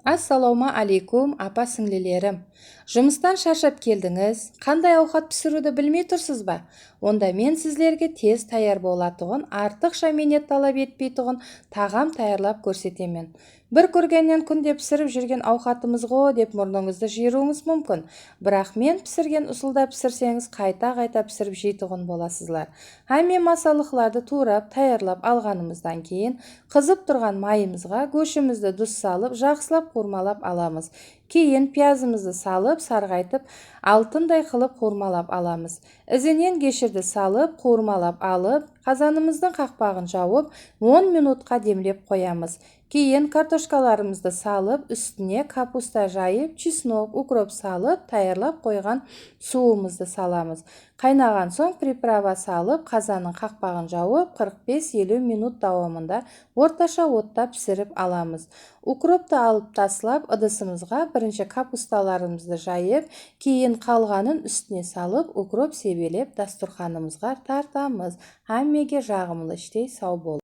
Ассалауму алейкум, апа-сіңлілерім. Жұмыстан шаршап келдіңіз, қандай ауқат пісіруді білмей тұрсыз ба? Онда мен сіздерге тез таяр болатұғын, артықша минет талап етпейтұғын тағам таярлап көрсетемін. Бір көргеннен күнде пісіріп жүрген ауқатымыз ғой деп мұрныңызды жиыруыңыз мүмкін. Бірақ мен пісірген ұсылда пісірсеңіз қайта-қайта пісіріп жейтұғын боласызлар. Мен масалықларды турап, таярлап алғанымыздан кейін қызып тұрған майымызға көшімізді дұз салып, жақсылап қуырмалап аламыз. Кейін пиязымызды салып, сарғайтып, алтындай қылып қуырмалап аламыз. Ізінен кешірді салып, қуырмалап алып, қазанымыздың қақпағын жауып, 10 минутқа демлеп қоямыз. Кейін картошкаларымызды салып, үстіне капуста жайып, чеснок, укроп салып, таярлап қойған суымызды саламыз. Қайнаған соң приправа салып, қазанның қақпағын жауып, 45-50 минут давамында орташа отта пісіріп аламыз. Укропты алып таслап, ыдысымызға бірінші капусталарымызды жайып, кейін қалғанын үстіне салып, укроп себелеп дастұрханымызға тартамыз. Әммеге жағымлы іштей сау бол.